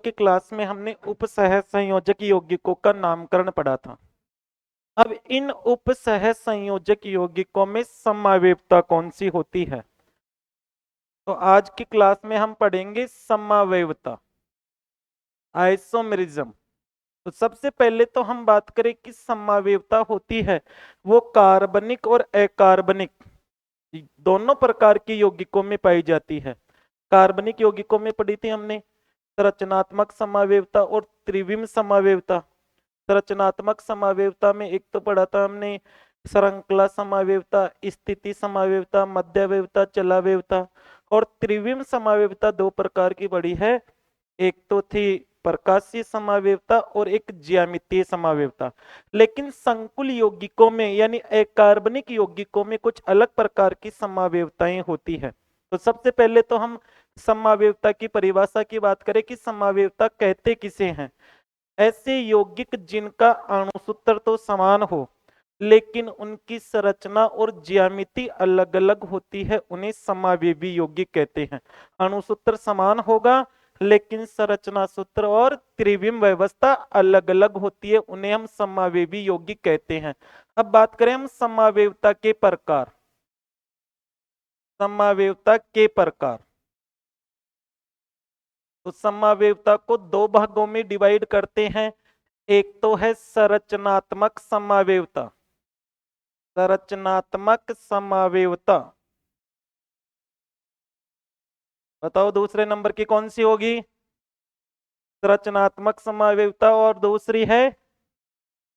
की क्लास में हमने उपसह संयोजक यौगिकों का नामकरण पढ़ा था। अब इन उपसह संयोजक यौगिकों में समावेवता कौन सी होती है? तो आज की क्लास में हम पढ़ेंगे समावेवता, आइसोमेरिज्म। तो सबसे पहले तो हम बात करें कि समावेवता होती है वो कार्बनिक और अकार्बनिक दोनों प्रकार की यौगिकों में पाई जाती है। कार्बनिक यौगिकों में पढ़ी थी हमने संरचनात्मक समावेवता और त्रिविम समावेवता। संरचनात्मक समावेवता में एक तो पढ़ा था हमने श्रृंखला समावेवता, स्थिति समावेवता, मध्यवेवता, चलावेवता। और त्रिविम समावेवता दो प्रकार की पढ़ी है, एक तो थी प्रकाशीय समावेवता और एक ज्यामितीय समावेवता। लेकिन संकुल यौगिकों में यानी अकार्बनिक यौगिकों में कुछ अलग प्रकार की समावेवताएं होती है। तो सबसे पहले तो हम समावेवता की परिभाषा की बात करें कि समावेवता कहते किसे हैं? ऐसे यौगिक जिनका अणुसूत्र तो समान हो लेकिन उनकी संरचना और ज्यामिति अलग अलग होती है, उन्हें समावेवी यौगिक कहते हैं। अणुसूत्र समान होगा लेकिन संरचना सूत्र और त्रिविम व्यवस्था अलग अलग होती है, उन्हें हम समावेवी यौगिक कहते हैं। अब बात करें हम समावेवता के प्रकार। समावेवता के प्रकार, तो समावेवता को दो भागों में डिवाइड करते हैं। एक तो है संरचनात्मक समावेवता। संरचनात्मक समावेवता, बताओ दूसरे नंबर की कौन सी होगी? संरचनात्मक समावेवता। और दूसरी है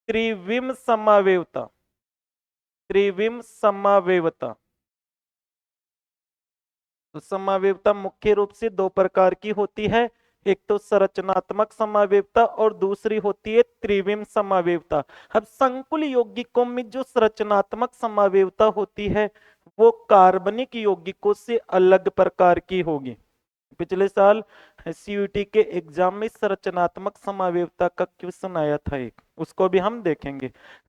त्रिविम समावेवता। त्रिविम समावेवता। तो समावेवता मुख्य रूप से दो प्रकार की होती है, एक तो संरचनात्मक समावेवता और दूसरी होती है त्रिविम समावेवता। अब संकुल यौगिकों में जो संरचनात्मक समावेवता होती है वो कार्बनिक यौगिकों से अलग प्रकार की होगी। पिछले साल सीयूटी के एग्जाम में संरचनात्मक समावेवता का क्वेश्चन आया था एक, उसको भी हम देखेंगे।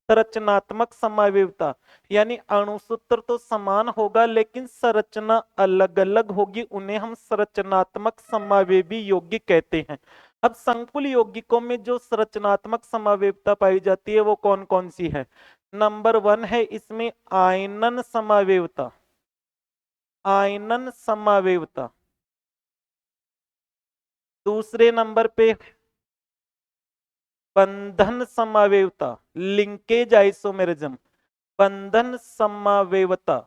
संरचनात्मक समावेवता यानी अणुसूत्र तो समान होगा लेकिन संरचना अलग अलग होगी, उन्हें हम संरचनात्मक समावेवी यौगिक कहते हैं। अब संकुल यौगिकों में जो संरचनात्मक समावेवता पाई जाती है वो कौन कौन सी है? नंबर 1 है इसमें आयनन समावेवता। आयनन समावेवता। दूसरे नंबर पे बंधन समावेवता, लिंकेज आइसोमेरिज्म, बंधन समावेवता,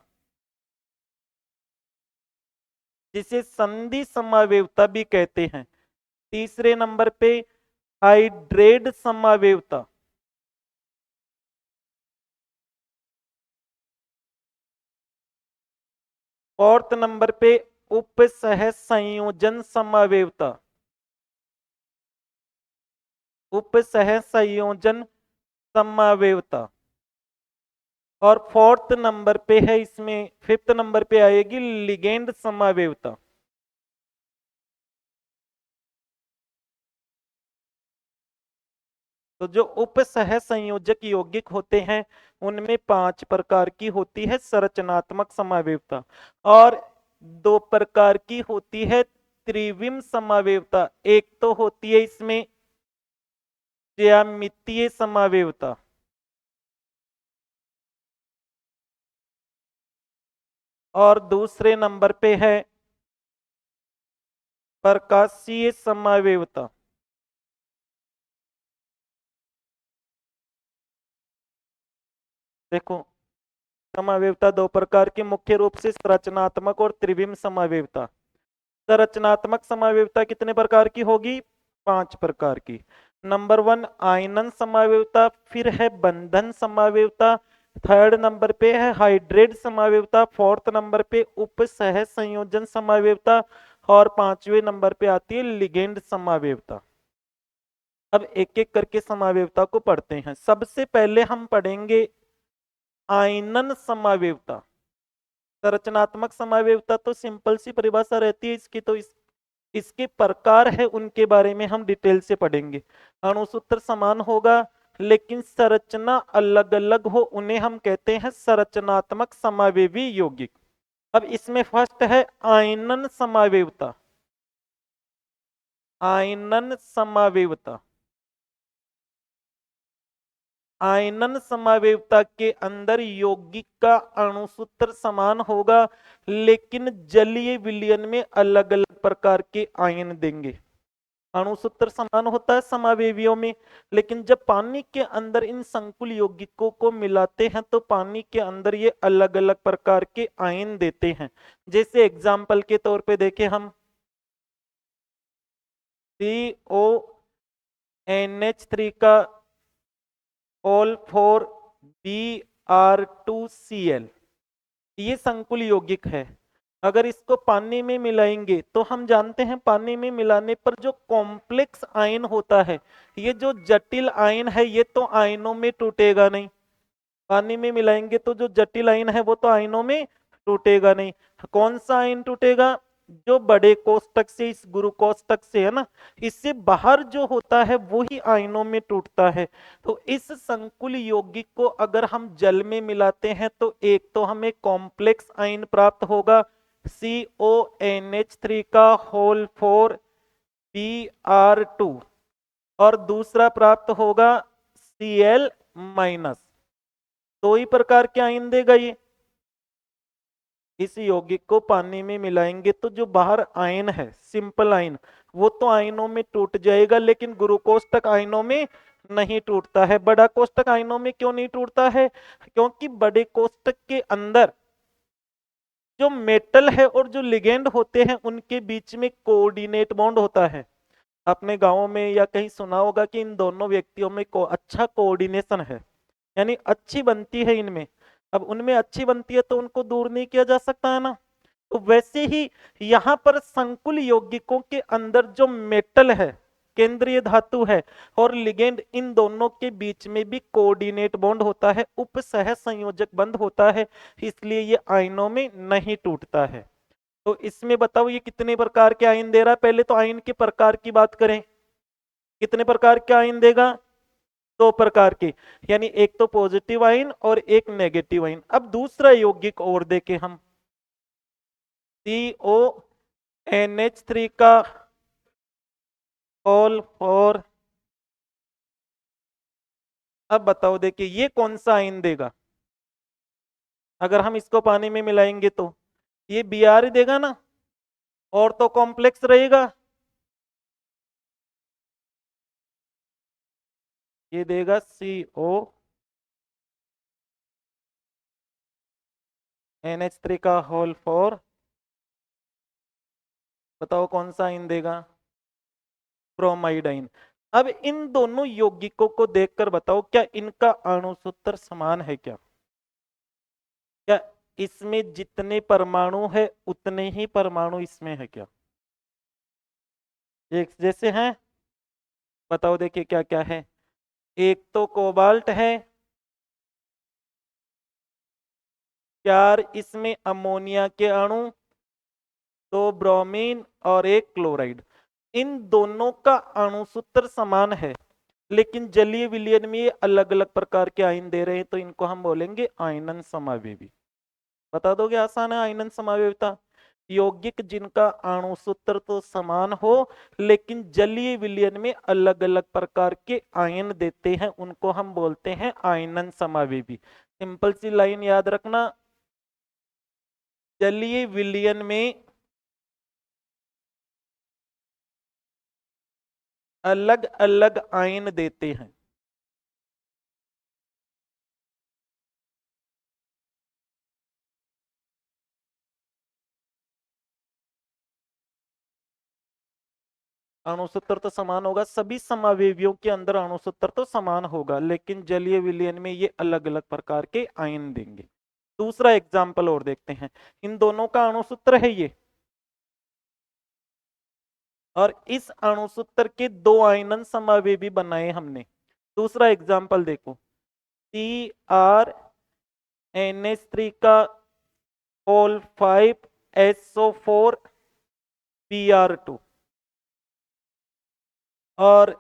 जिसे संधि समावेवता भी कहते हैं। तीसरे नंबर पे हाइड्रेड समावेवता। फोर्थ नंबर पे उपसह संयोजन समावेवता। उपसह संयोजन समावेवता। और फोर्थ नंबर पे है इसमें, फिफ्थ नंबर पे आएगी लिगेंड समावेवता। तो जो उपसह संयोजक यौगिक होते हैं उनमें 5 प्रकार की होती है संरचनात्मक समावेवता, और 2 प्रकार की होती है त्रिविम समावेवता। एक तो होती है इसमें ज्यामितीय समावेवता, और दूसरे नंबर पे है प्रकाशीय समावेवता। देखो, समावेवता दो प्रकार की मुख्य रूप से संरचनात्मक और त्रिविम समावेवता। संरचनात्मक समावेवता कितने प्रकार की होगी? 5 प्रकार की। नंबर 1 आयनन समावेवता, फिर है बंधन समावेवता, थर्ड नंबर पे है हाइड्रेट समावेवता, फोर्थ नंबर पे उपसह संयोजन समावेवता, और पांचवें नंबर पे आती है लिगेंड समावेवता। अब एक एक करके समावेवता को पढ़ते हैं। सबसे पहले हम पढ़ेंगे आयनन समावेवता। संरचनात्मक समावेवता तो सिंपल सी परिभाषा रहती है इसकी, तो इसके प्रकार है उनके बारे में हम डिटेल से पढ़ेंगे। अणुसूत्र समान होगा लेकिन संरचना अलग अलग हो, उन्हें हम कहते हैं संरचनात्मक समावेवी यौगिक। अब इसमें फर्स्ट है आयनन समावेवता। आयनन समावेवता। आयनन समावेवता के अंदर यौगिक का अणुसूत्र समान होगा, लेकिन जलीय विलयन में अलग अलग प्रकार के आयन देंगे। अणुसूत्र समान होता है समावेवियों में, लेकिन जब पानी के अंदर इन संकुल यौगिकों को मिलाते हैं तो पानी के अंदर ये अलग अलग प्रकार के आयन देते हैं। जैसे एग्जाम्पल के तौर पे देखें हम, CONH3 का ऑल फोर Br2Cl, ये संकुल यौगिक है। अगर इसको पानी में मिलाएंगे तो हम जानते हैं पानी में मिलाने पर जो कॉम्प्लेक्स आयन होता है, ये जो जटिल आयन है, ये तो आयनों में टूटेगा नहीं। पानी में मिलाएंगे तो जो जटिल आयन है वो तो आयनों में टूटेगा नहीं। कौन सा आयन टूटेगा? जो बड़े कोष्टक से, इस गुरु कोष्टक से है ना, इससे बाहर जो होता है वही आयनों में टूटता है। तो इस संकुल यौगिक को अगर हम जल में मिलाते हैं तो एक तो हमें कॉम्प्लेक्स आयन प्राप्त होगा CONH3 का होल फोर Br2, और दूसरा प्राप्त होगा Cl माइनस। दो ही प्रकार के आयन देगा ये। इस यौगिक को पानी में मिलाएंगे तो जो बाहर आयन है, सिंपल आयन, वो तो आयनों में टूट जाएगा, लेकिन गुरु कोष्टक आयनों में नहीं टूटता है। बड़ा कोष्टक आयनों में क्यों नहीं टूटता है? क्योंकि बड़े कोष्टक के अंदर जो मेटल है और जो लिगेंड होते हैं उनके बीच में कोऑर्डिनेट बॉन्ड होता है। आपने गांवों में या कहीं सुना होगा कि इन दोनों व्यक्तियों में अच्छा कोऑर्डिनेशन है, यानी अच्छी बनती है इनमें। अब उनमें अच्छी बनती है तो उनको दूर नहीं किया जा सकता है ना। तो वैसे ही यहां पर संकुल यौगिकों के अंदर जो मेटल है, केंद्रीय धातु है, और लिगेंड, इन दोनों के बीच में भी कोऑर्डिनेट बॉन्ड होता है, उपसह संयोजक बंध होता है, इसलिए ये आयनों में नहीं टूटता है। तो इसमें बताओ ये कितने प्रकार के आयन दे रहा है? पहले तो आयन के प्रकार की बात करें, कितने प्रकार के आयन देगा? दो प्रकार के, यानी एक तो पॉजिटिव आयन और एक नेगेटिव आयन। अब दूसरा यौगिक और देखें हम, CONH3 का ऑल फोर। अब बताओ देखिए ये कौन सा आयन देगा? अगर हम इसको पानी में मिलाएंगे तो ये Br ही देगा ना, और तो कॉम्प्लेक्स रहेगा। ये देगा CONH3 का होल फोर। बताओ कौन सा आयन देगा? Bromide ion. अब इन दोनों यौगिकों को देखकर बताओ क्या इनका अणु सूत्र समान है क्या? क्या इसमें जितने परमाणु है उतने ही परमाणु इसमें है क्या? एक जैसे हैं? बताओ देखिए क्या क्या है। एक तो कोबाल्ट है, चार इसमें अमोनिया के अणु, दो ब्रोमीन और एक क्लोराइड। इन दोनों का अणुसूत्र समान है, लेकिन जलीय विलयन में ये अलग अलग प्रकार के आयन दे रहे हैं, तो इनको हम बोलेंगे आयनन समावेवी। बता दोगे? आसान है आयनन समावेविता। यौगिक जिनका अणुसूत्र तो समान हो लेकिन जलीय विलयन में अलग अलग प्रकार के आयन देते हैं, उनको हम बोलते हैं आयनन समावेवी। सिंपल सी लाइन याद रखना, जलीय विलयन में अलग अलग आयन देते हैं। अणुसूत्र तो समान होगा, सभी समावेवियों के अंदर अणुसूत्र तो समान होगा, लेकिन जलीय विलयन में ये अलग अलग प्रकार के आयन देंगे। दूसरा एग्जाम्पल और देखते हैं। इन दोनों का अणुसूत्र है ये, और इस अणुसूत्र के दो आयनन समावेवी बनाए हमने। दूसरा एग्जाम्पल देखो, CrNH3 का होल 5SO4Br2, और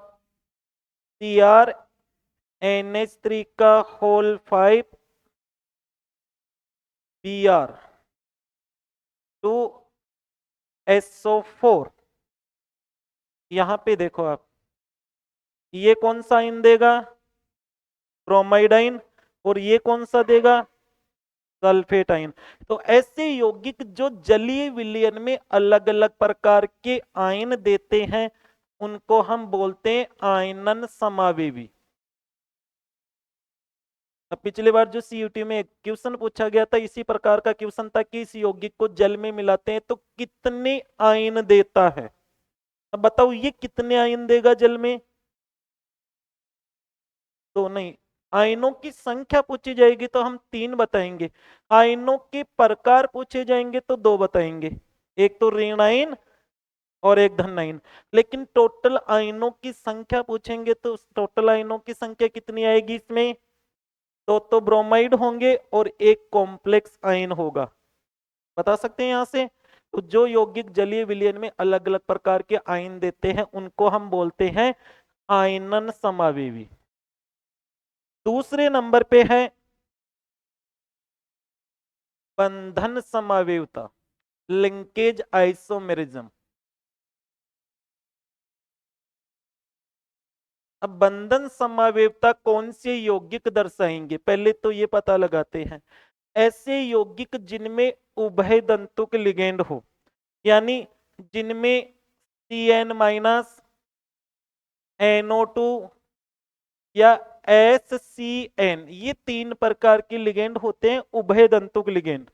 CrNH3 का होल 5Br2SO4। यहां पे देखो आप, ये कौन सा आयन देगा? Bromide ion. और ये कौन सा देगा? Sulphate ion. तो ऐसे यौगिक जो जलीय विलयन में अलग अलग प्रकार के आयन देते हैं, उनको हम बोलते हैं आयनन समावेवी। अब पिछली बार जो सीयूटी में क्वेश्चन पूछा गया था, इसी प्रकार का क्वेश्चन था कि इस यौगिक को जल में मिलाते हैं तो कितने आयन देता है। अब बताओ ये कितने आयन देगा जल में? तो नहीं, आयनों की संख्या पूछी जाएगी तो हम 3 बताएंगे। आयनों के प्रकार पूछे जाएंगे तो 2 बताएंगे, एक तो ऋण आयन और एक धन आयन। लेकिन टोटल आयनों की संख्या पूछेंगे तो टोटल आयनों की संख्या कितनी आएगी इसमें? तो ब्रोमाइड होंगे और एक कॉम्प्लेक्स आयन होगा। बता सकते हैं यहां से? तो जो यौगिक जलीय विलयन में अलग अलग प्रकार के आयन देते हैं, उनको हम बोलते हैं आयनन समावेवी। दूसरे नंबर पे है बंधन समावेवता, लिंकेज आइसोमेरिज्म। अब बंधन समावेवता कौन से यौगिक दर्शाएंगे, पहले तो ये पता लगाते हैं। ऐसे यौगिक जिनमें उभय दंतुक लिगेंड हो, यानी जिनमें CN माइनस, NO2 या SCN, ये 3 प्रकार के लिगेंड होते हैं, उभय दंतुक लिगेंड।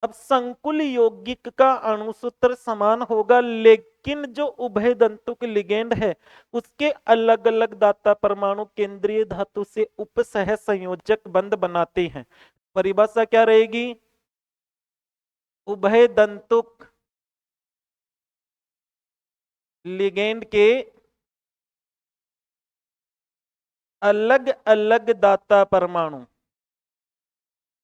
अब संकुल यौगिक का अणुसूत्र समान होगा, लेकिन जो उभय दंतुक लिगेंड है उसके अलग अलग दाता परमाणु केंद्रीय धातु से उपसह संयोजक बंध बनाते हैं। परिभाषा क्या रहेगी? उभय दंतुक लिगेंड के अलग अलग दाता परमाणु,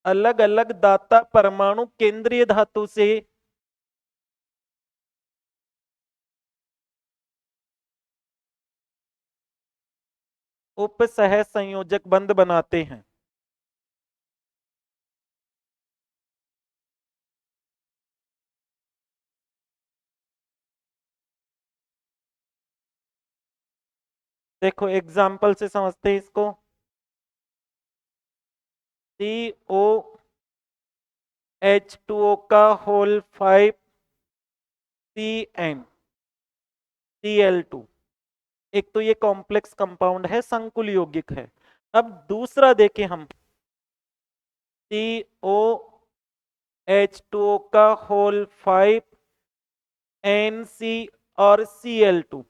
अलग अलग दाता परमाणु केंद्रीय धातु से उपसह संयोजक बंध बनाते हैं। देखो एग्जाम्पल से समझते हैं इसको। COH2O का होल 5 CnCl2, एक तो ये कॉम्प्लेक्स कंपाउंड है, संकुल यौगिक है। अब दूसरा देखें हम, COH2O का होल 5 NC और Cl2।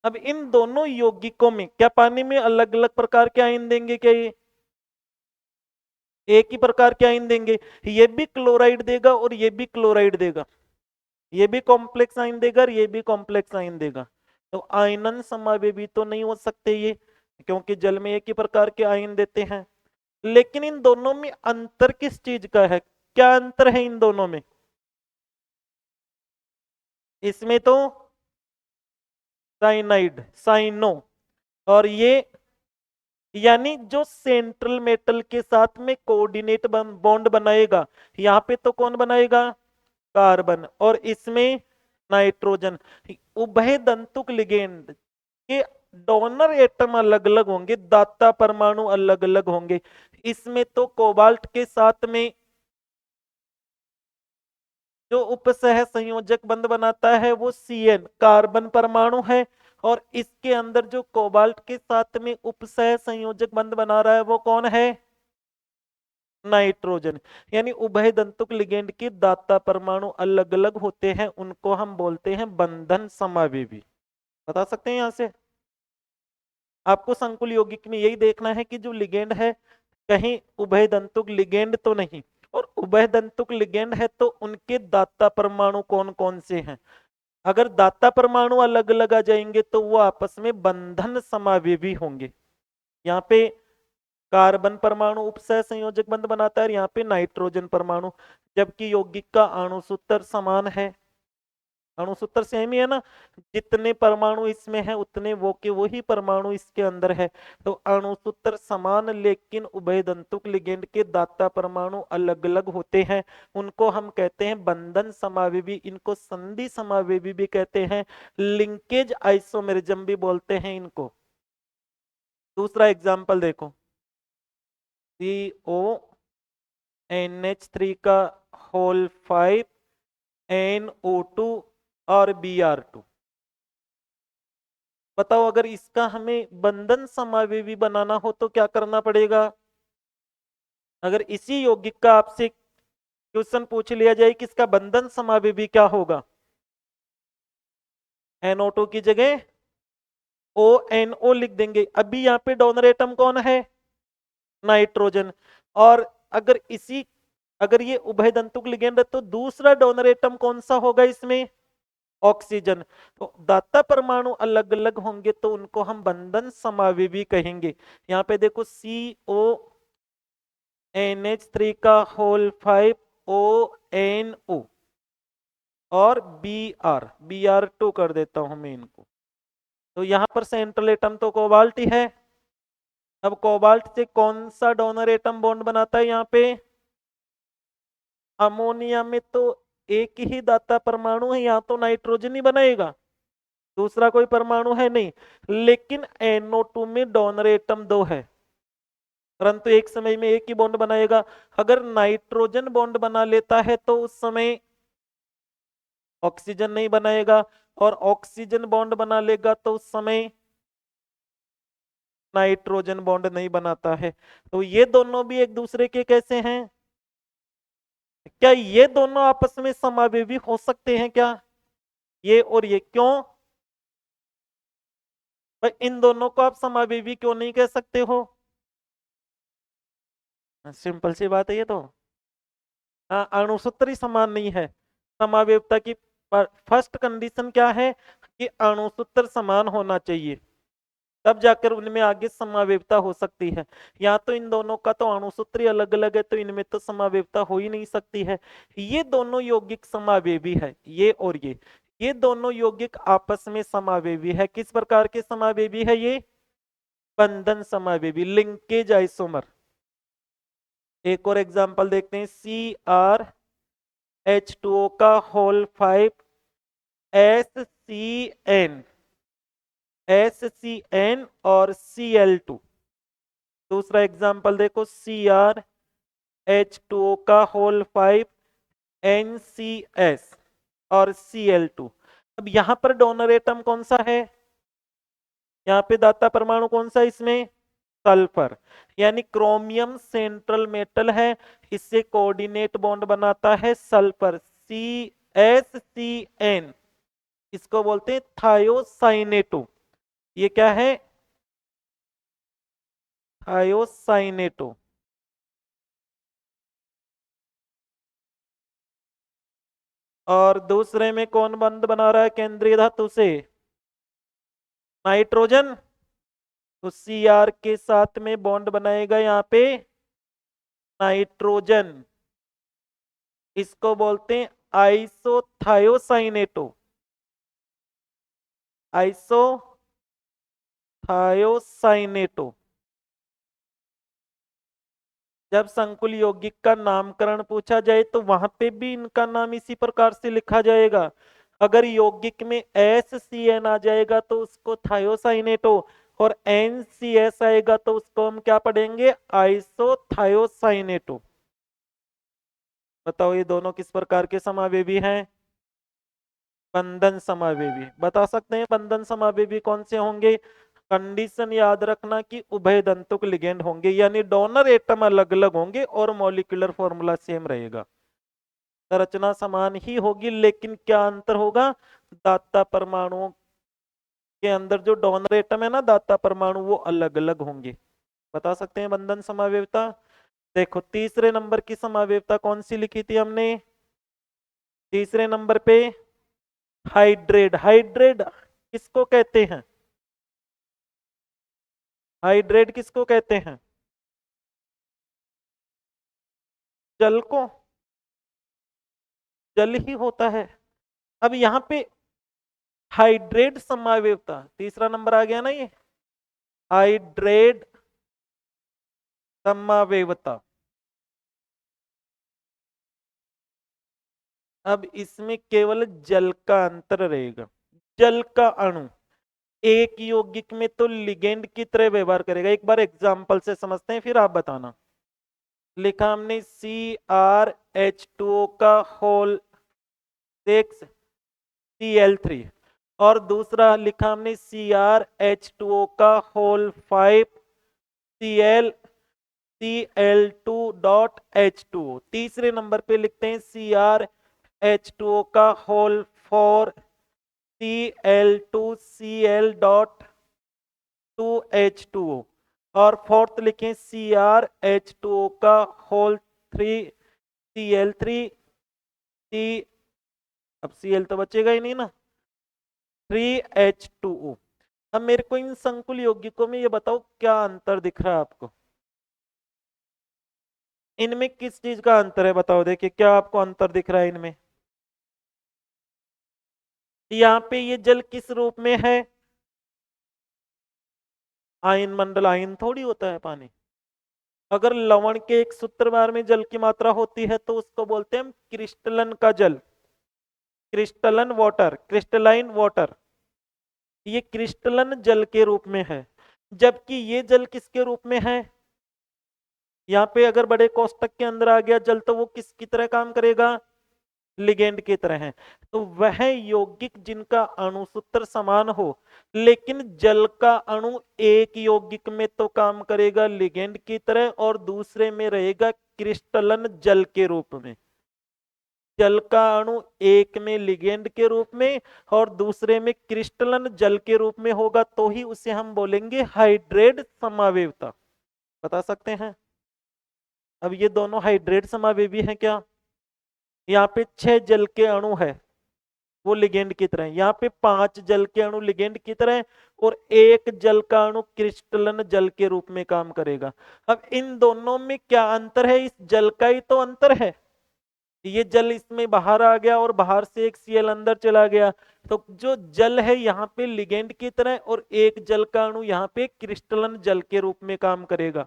अब इन दोनों यौगिकों में क्या पानी में अलग अलग प्रकार के आयन देंगे? क्या ये एक ही प्रकार के आयन देंगे? ये भी क्लोराइड देगा और ये भी क्लोराइड देगा, ये भी कॉम्प्लेक्स आयन देगा और ये भी कॉम्प्लेक्स आयन देगा। तो आयनन समावेवी तो नहीं हो सकते ये, क्योंकि जल में एक ही प्रकार के आयन देते हैं। लेकिन इन दोनों में अंतर किस चीज का है? क्या अंतर है इन दोनों में? इसमें तो साइनाइड, साइनो, और ये यानी जो सेंट्रल मेटल के साथ में कोऑर्डिनेट बॉन्ड बनाएगा, यहां पे तो कौन बनाएगा? कार्बन, और इसमें नाइट्रोजन। उभय दंतुक लिगेंड के डोनर एटम अलग अलग होंगे, दाता परमाणु अलग अलग होंगे। इसमें तो कोबाल्ट के साथ में जो उपसह संयोजक बंध बनाता है वो Cn कार्बन परमाणु है, और इसके अंदर जो कोबाल्ट के साथ में उपसह संयोजक बंध बना रहा है वो कौन है? नाइट्रोजन। यानी उभय दंतुक लिगेंड के दाता परमाणु अलग अलग होते हैं, उनको हम बोलते हैं बंधन समावेवी। बता सकते हैं यहां से? आपको संकुल यौगिक में यही देखना है कि जो लिगेंड है कहीं उभय दंतुक लिगेंड तो नहीं, और उभय दंतुक लिगेंड है तो उनके दाता परमाणु कौन कौन से हैं। अगर दाता परमाणु अलग अलग आ जाएंगे तो वो आपस में बंधन समावेवी होंगे। यहाँ पे कार्बन परमाणु उपसह संयोजक बंध बनाता है और यहाँ पे नाइट्रोजन परमाणु, जबकि यौगिक का अणु सूत्र समान है। अणुसूत्र सेम ही है ना, जितने परमाणु इसमें है उतने वो के वही परमाणु इसके अंदर है। तो अणुसूत्र समान लेकिन उभयदंतुक लिगेंड के दाता परमाणु अलग अलग होते हैं, उनको हम कहते हैं बंधन समावेवी, इनको संधि समावेवी भी कहते हैं, लिंकेज आइसोमेरिज्म भी बोलते हैं इनको। दूसरा एग्जाम्पल देखो, CONH3 का होल 5 NO2 और Br2। बताओ अगर इसका हमें बंधन समावेवी बनाना हो तो क्या करना पड़ेगा? अगर इसी यौगिक का आपसे क्वेश्चन पूछ लिया जाए कि इसका बंधन समावेवी क्या होगा, NO2 की जगह ONO लिख देंगे। अभी यहाँ पे डोनर एटम कौन है? नाइट्रोजन। और अगर ये उभयदंतुक लिगेंड है तो दूसरा डोनर एटम कौन सा होगा इसमें? ऑक्सीजन। तो दाता परमाणु अलग अलग होंगे तो उनको हम बंधन समावेवी कहेंगे। यहाँ पे देखो CONH3 का होल 5 ONO और Br2 कर देता हूं मैं इनको। तो यहां पर सेंट्रल एटम तो कोबाल्ट ही है। अब कोबाल्ट से कौन सा डोनर एटम बॉन्ड बनाता है यहाँ पे? अमोनिया में तो एक ही दाता परमाणु है, यहाँ तो नाइट्रोजन ही बनाएगा, दूसरा कोई परमाणु है नहीं। लेकिन NO2 में डोनर एटम 2 है, परंतु एक समय में एक ही बॉन्ड बनाएगा। अगर नाइट्रोजन बॉन्ड बना लेता है तो उस समय ऑक्सीजन नहीं बनाएगा, और ऑक्सीजन बॉन्ड बना लेगा तो उस समय नाइट्रोजन बॉन्ड नहीं बनाता है। तो ये दोनों भी एक दूसरे के कैसे हैं? क्या ये दोनों आपस में समावेवी हो सकते हैं क्या? ये और ये क्यों? भाई इन दोनों को आप समावेवी क्यों नहीं कह सकते हो? सिंपल सी बात है ये तो। अणुसूत्र ही समान नहीं है। समावेवता की फर्स्ट कंडीशन क्या है कि अणुसूत्र समान होना चाहिए, तब जाकर उनमें आगे समावेवता हो सकती है। या तो इन दोनों का तो अणुसूत्र ही अलग अलग है तो इनमें तो समावेवता हो ही नहीं सकती है। ये दोनों यौगिक समावेवी है, ये और ये दोनों यौगिक आपस में समावेवी है। किस प्रकार के समावेवी है ये? बंधन समावेवी, लिंकेज आइसोमर। एक और एग्जांपल देखते हैं, CrH2O का होल 5 SCN और Cl2। दूसरा एग्जांपल देखो, CrH2O का होल 5 NCS और Cl2। अब यहां पर डोनर एटम कौन सा है? यहाँ पे दाता परमाणु कौन सा है इसमें? सल्फर। यानी क्रोमियम सेंट्रल मेटल है, इससे कोऑर्डिनेट बॉन्ड बनाता है सल्फर, CsCN। इसको बोलते हैं थायोसाइनेटो। ये क्या है? थायोसाइनेटो। और दूसरे में कौन बंध बना रहा है केंद्रीय धातु से? नाइट्रोजन। तो Cr के साथ में बॉन्ड बनाएगा यहाँ पे नाइट्रोजन, इसको बोलते हैं आइसोथायोसाइनेटो। आइसोथायोसाइनेटो। जब संकुल यौगिक का नामकरण पूछा जाए तो वहां पे भी इनका नाम इसी प्रकार से लिखा जाएगा। अगर यौगिक में SCN आ जाएगा तो उसको थायोसाइनेटो, और NCS आएगा तो उसको हम क्या पढ़ेंगे? आइसोथायोसाइनेटो। बताओ ये दोनों किस प्रकार के समावेवी हैं? बंधन समावेवी। बता सकते हैं बंधन समावेवी कौन से होंगे? कंडीशन याद रखना कि उभयदंतुक लिगेंड होंगे, यानी डोनर एटम अलग अलग होंगे और मॉलिक्यूलर फॉर्मूला सेम रहेगा, संरचना समान ही होगी, लेकिन क्या अंतर होगा? दाता परमाणुओं के अंदर जो डोनर एटम है ना, दाता परमाणु, वो अलग अलग होंगे। बता सकते हैं बंधन समावेवता। देखो तीसरे नंबर की समावेवता कौन सी लिखी थी हमने? तीसरे नंबर पे हाइड्रेट। हाइड्रेट किसको कहते हैं? हाइड्रेट किसको कहते हैं? जल को। जल ही होता है। अब यहाँ पे हाइड्रेट समावयवता, तीसरा नंबर आ गया ना ये, हाइड्रेट समावयवता। अब इसमें केवल जल का अंतर रहेगा। जल का अणु एक यौगिक में तो लिगेंड की तरह व्यवहार करेगा। एक बार एग्जांपल से समझते हैं, फिर आप बताना। लिखा हमने CrH2O का होल 6Cl3, और दूसरा लिखा हमने CrH2O का होल 5Cl2.H2O। तीसरे नंबर पे लिखते हैं CrH2O का होल 4Cl2Cl.2H2O, और फोर्थ लिखें CrH2O का होल 3Cl3 अब Cl तो बचेगा ही नहीं ना, 3H2O। अब मेरे को इन संकुल यौगिकों में ये बताओ क्या अंतर दिख रहा है आपको, इनमें किस चीज का अंतर है, बताओ। देखिए क्या आपको अंतर दिख रहा है इनमें। यहाँ पे ये जल किस रूप में है, आयन मंडल। आयन थोड़ी होता है पानी। अगर लवण के एक सूत्रवार में जल की मात्रा होती है तो उसको बोलते हैं हम क्रिस्टलन का जल, क्रिस्टलन वाटर, क्रिस्टलाइन वाटर। ये क्रिस्टलन जल के रूप में है। जबकि ये जल किसके रूप में है, यहाँ पे अगर बड़े कोष्टक के अंदर आ गया जल तो वो किसकी तरह काम करेगा, लिगेंड की तरह है। तो वह यौगिक जिनका अणुसूत्र समान हो लेकिन जल का अणु एक यौगिक में तो काम करेगा लिगेंड की तरह और दूसरे में रहेगा क्रिस्टलन जल के रूप में। जल का अणु एक में लिगेंड के रूप में और दूसरे में क्रिस्टलन जल के रूप में होगा तो ही उसे हम बोलेंगे हाइड्रेट समावयवता। बता सकते हैं। अब ये दोनों हाइड्रेट समावयवी हैं क्या, यहाँ पे 6 जल के अणु है वो लिगेंड की तरह, यहाँ पे 5 जल के अणु लिगेंड की तरह और एक जल का अणु क्रिस्टलन जल के रूप में काम करेगा। अब इन दोनों में क्या अंतर है, इस जल का ही तो अंतर है। ये जल इसमें बाहर आ गया और बाहर से एक Cl अंदर चला गया, तो जो जल है यहाँ पे लिगेंड की तरह और एक जल का अणु यहाँ पे क्रिस्टलन जल के रूप में काम करेगा।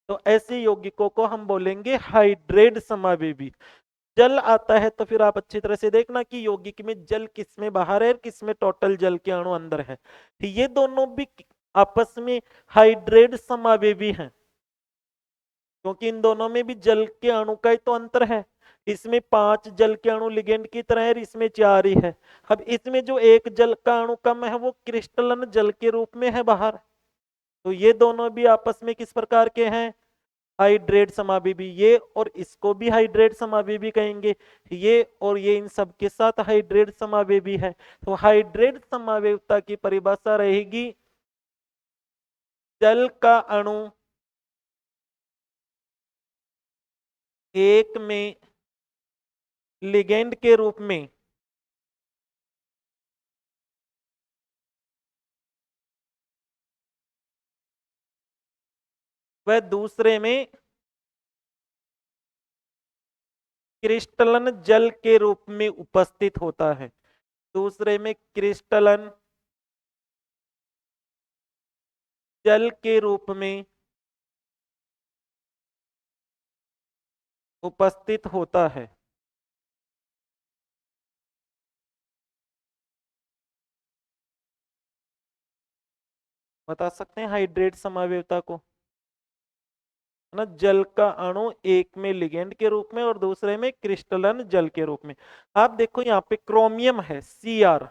तो ऐसे यौगिकों को हम बोलेंगे हाइड्रेट समावयवी। जल आता है तो फिर आप अच्छी तरह से देखना कि यौगिक में जल किसमें बाहर है, किसमें टोटल जल के अणु अंदर है। ये दोनों भी आपस में हाइड्रेट समावयवी हैं क्योंकि इन दोनों में भी जल के अणु का ही तो अंतर है। इसमें 5 जल के अणु लिगेंड की तरह है, इसमें 4 ही है। अब इसमें जो एक जल का अणु कम है वो क्रिस्टलन जल के रूप में है बाहर। तो ये दोनों भी आपस में किस प्रकार के हैं, हाइड्रेट समावयवी। ये और इसको भी हाइड्रेट समावयवी कहेंगे, ये और ये इन सब के साथ हाइड्रेट समावयवी है। तो हाइड्रेट समावयवता की परिभाषा रहेगी जल का अणु एक में लिगेंड के रूप में वह दूसरे में क्रिस्टलन जल के रूप में उपस्थित होता है। दूसरे में क्रिस्टलन जल के रूप में उपस्थित होता है। बता सकते हैं हाइड्रेट समावयवता को, है ना। जल का अणु एक में लिगेंड के रूप में और दूसरे में क्रिस्टलन जल के रूप में। आप देखो यहाँ पे क्रोमियम है Cr।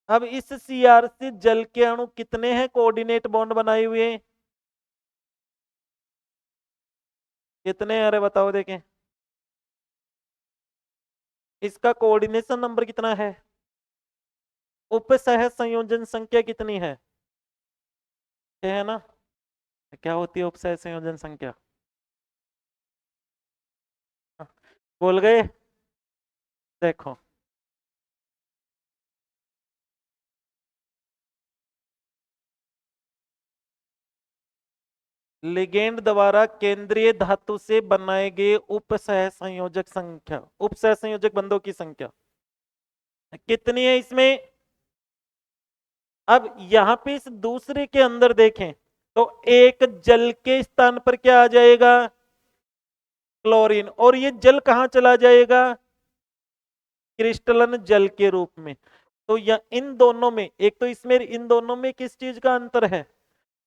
अब इस Cr से जल के अणु कितने हैं कोऑर्डिनेट बॉन्ड बनाए हुए, कितने हैं, अरे बताओ देखें। इसका कोऑर्डिनेशन नंबर कितना है, उपसह संयोजन संख्या कितनी है, 6 है ना। क्या होती है उपसह संयोजन संख्या, बोल गए। देखो लिगेंड द्वारा केंद्रीय धातु से बनाए गए उपसह संयोजक संख्या, उपसह संयोजक बंधों की संख्या। कितनी है इसमें? अब यहां पे इस दूसरे के अंदर देखें तो एक जल के स्थान पर क्या आ जाएगा? क्लोरीन। और ये जल कहां चला जाएगा? क्रिस्टलन जल के रूप में। तो या इन दोनों में, एक तो इसमें इन दोनों में किस चीज का अंतर है?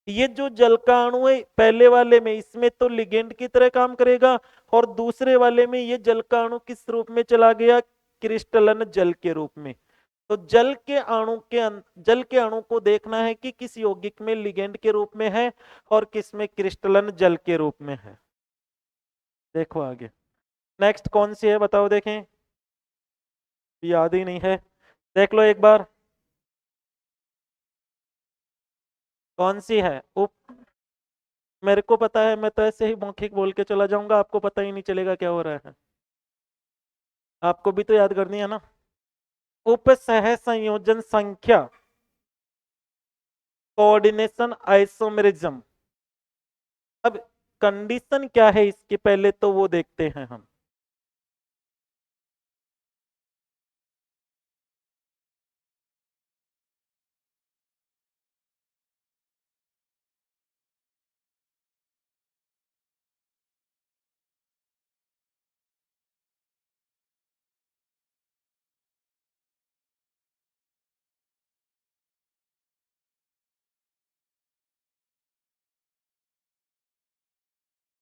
ये जो जल का अणु है पहले वाले में, इसमें तो लिगेंड की तरह काम करेगा, और दूसरे वाले में ये जल का अणु किस रूप में चला गया? क्रिस्टलन जल के रूप में। तो जल के अणु को देखना है कि किस यौगिक में लिगेंड के रूप में है और किस में क्रिस्टलन जल के रूप में है। देखो आगे, नेक्स्ट कौन सी है बताओ, देखें। याद ही नहीं है, देख लो एक बार, कौन सी है? उप मेरे को पता है, मैं तो ऐसे ही मौखिक बोल के चला जाऊंगा, आपको पता ही नहीं चलेगा क्या हो रहा है। आपको भी तो याद करनी है ना। उप सह संयोजन संख्या, कोऑर्डिनेशन आइसोमेरिज्म। अब कंडीशन क्या है इसके, पहले तो वो देखते हैं हम।